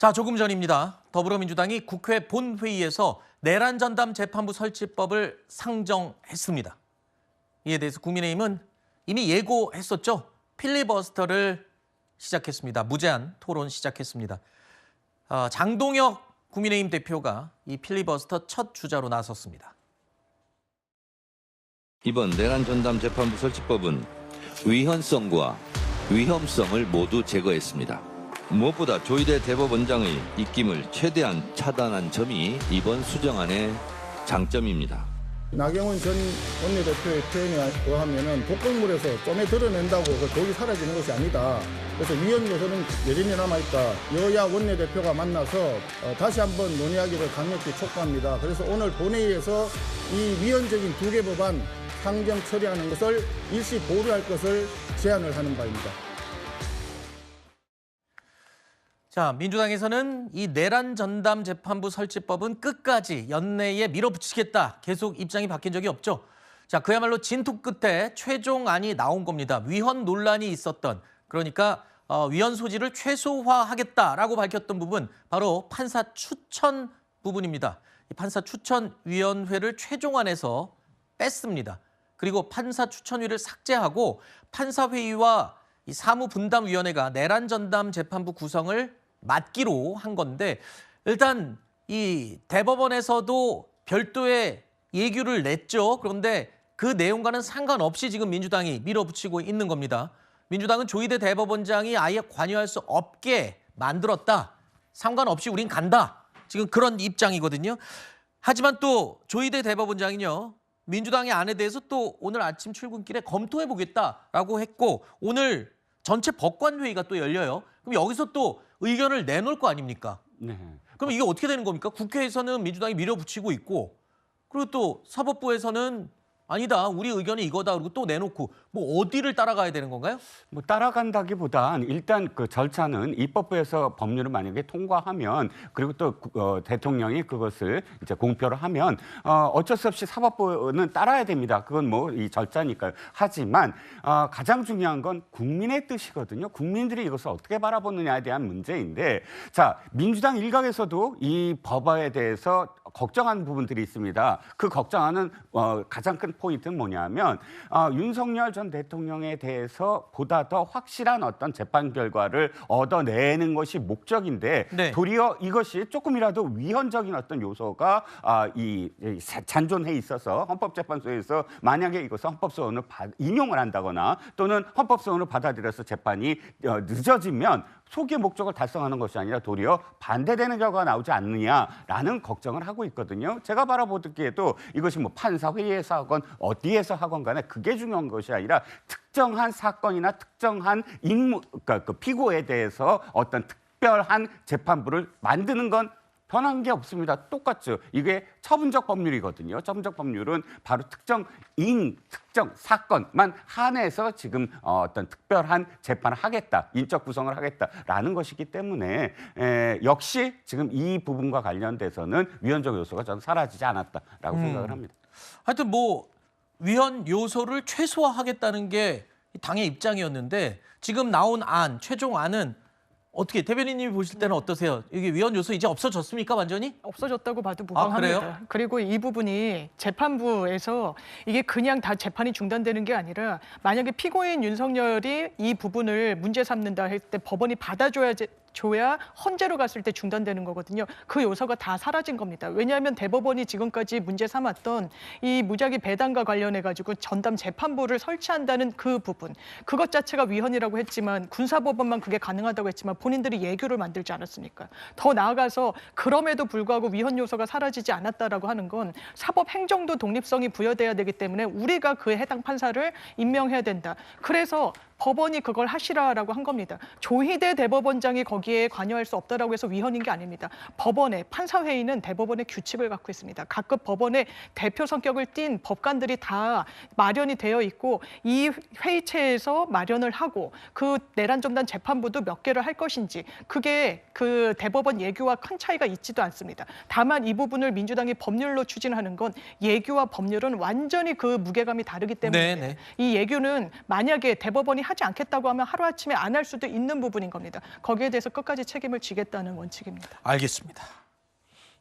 자, 조금 전입니다. 더불어민주당이 국회 본회의에서 내란 전담 재판부 설치법을 상정했습니다. 이에 대해서 국민의힘은 이미 예고했었죠. 필리버스터를 시작했습니다. 무제한 토론 시작했습니다. 장동혁 국민의힘 대표가 이 필리버스터 첫 주자로 나섰습니다. 이번 내란 전담 재판부 설치법은 위헌성과 위험성을 모두 제거했습니다. 무엇보다 조희대 대법원장의 입김을 최대한 차단한 점이 이번 수정안의 장점입니다. 나경원 전 원내대표의 표현에 의하면 독극물에서 좀에 드러낸다고 그 독이 사라지는 것이 아니다. 그래서 위헌 요소는 여전히 남아있다. 여야 원내대표가 만나서 다시 한번 논의하기를 강력히 촉구합니다. 그래서 오늘 본회의에서 이 위헌적인 두 개 법안 상정 처리하는 것을 일시 보류할 것을 제안을 하는 바입니다. 자, 민주당에서는 이 내란 전담 재판부 설치법은 끝까지 연내에 밀어붙이겠다. 계속 입장이 바뀐 적이 없죠. 자, 그야말로 진토 끝에 최종안이 나온 겁니다. 위헌 논란이 있었던, 그러니까 위헌 소지를 최소화하겠다라고 밝혔던 부분, 바로 판사 추천 부분입니다. 이 판사 추천위원회를 최종안에서 뺐습니다. 그리고 판사 추천위를 삭제하고 판사회의와 이 사무분담위원회가 내란 전담 재판부 구성을 맡기로 한 건데, 일단 이 대법원에서도 별도의 예규를 냈죠. 그런데 그 내용과는 상관없이 지금 민주당이 밀어붙이고 있는 겁니다. 민주당은 조희대 대법원장이 아예 관여할 수 없게 만들었다. 상관없이 우린 간다. 지금 그런 입장이거든요. 하지만 또 조희대 대법원장이요, 민주당의 안에 대해서 또 오늘 아침 출근길에 검토해보겠다라고 했고, 오늘 전체 법관회의가 또 열려요. 그럼 여기서 또 의견을 내놓을 거 아닙니까? 네. 그럼 이게 어떻게 되는 겁니까? 국회에서는 민주당이 밀어붙이고 있고, 그리고 또 사법부에서는 아니다, 우리 의견이 이거다, 그리고 또 내놓고, 뭐 어디를 따라가야 되는 건가요? 뭐 따라간다기보단 일단 그 절차는 입법부에서 법률을 만약에 통과하면, 그리고 또 대통령이 그것을 이제 공표를 하면 어쩔 수 없이 사법부는 따라야 됩니다. 그건 뭐 이 절차니까요. 하지만 가장 중요한 건 국민의 뜻이거든요. 국민들이 이것을 어떻게 바라보느냐에 대한 문제인데, 자, 민주당 일각에서도 이 법안에 대해서 걱정하는 부분들이 있습니다. 그 걱정하는 가장 큰 포인트는 뭐냐면 윤석열 전 대통령에 대해서 보다 더 확실한 어떤 재판 결과를 얻어내는 것이 목적인데, 네. 도리어 이것이 조금이라도 위헌적인 어떤 요소가 잔존해 있어서 헌법재판소에서 만약에 이것을 헌법소원을 인용을 한다거나 또는 헌법소원을 받아들여서 재판이 늦어지면 소기의 목적을 달성하는 것이 아니라 도리어 반대되는 결과가 나오지 않느냐라는 걱정을 하고 있거든요. 제가 바라보기에도 이것이 뭐 판사회의에서 하건 어디에서 하건 간에 그게 중요한 것이 아니라 특정한 사건이나 특정한 그러니까 그 피고에 대해서 어떤 특별한 재판부를 만드는 건 변한 게 없습니다. 똑같죠. 이게 처분적 법률이거든요. 처분적 법률은 바로 특정 특정 사건만 한해서 지금 어떤 특별한 재판을 하겠다, 인적 구성을 하겠다라는 것이기 때문에 역시 지금 이 부분과 관련돼서는 위헌적 요소가 저는 사라지지 않았다라고 생각을 합니다. 하여튼 뭐 위헌 요소를 최소화하겠다는 게 당의 입장이었는데, 지금 나온 최종안은 어떻게 대변인님이 보실 때는 어떠세요? 이게 위헌 요소 이제 없어졌습니까, 완전히? 없어졌다고 봐도 무방합니다. 그래요? 그리고 이 부분이 재판부에서 이게 그냥 다 재판이 중단되는 게 아니라, 만약에 피고인 윤석열이 이 부분을 문제 삼는다 할 때 법원이 줘야 헌재로 갔을 때 중단되는 거거든요. 그 요소가 다 사라진 겁니다. 왜냐하면 대법원이 지금까지 문제 삼았던 이 무작위 배당과 관련해 가지고 전담 재판부를 설치한다는 그 부분, 그것 자체가 위헌이라고 했지만, 군사법원만 그게 가능하다고 했지만 본인들이 예규를 만들지 않았습니까? 더 나아가서 그럼에도 불구하고 위헌 요소가 사라지지 않았다라고 하는 건 사법 행정도 독립성이 부여돼야 되기 때문에 우리가 그 해당 판사를 임명해야 된다. 그래서 법원이 그걸 하시라라고 한 겁니다. 조희대 대법원장이 거기에 관여할 수 없다라고 해서 위헌인 게 아닙니다. 법원의 판사회의는 대법원의 규칙을 갖고 있습니다. 각급 법원의 대표 성격을 띤 법관들이 다 마련이 되어 있고, 이 회의체에서 마련을 하고 그 내란 전담 재판부도 몇 개를 할 것인지, 그게 그 대법원 예규와 큰 차이가 있지도 않습니다. 다만 이 부분을 민주당이 법률로 추진하는 건 예규와 법률은 완전히 그 무게감이 다르기 때문에 이 예규는 만약에 대법원이 하지 않겠다고 하면 하루아침에 안 할 수도 있는 부분인 겁니다. 거기에 대해서 끝까지 책임을 지겠다는 원칙입니다. 알겠습니다.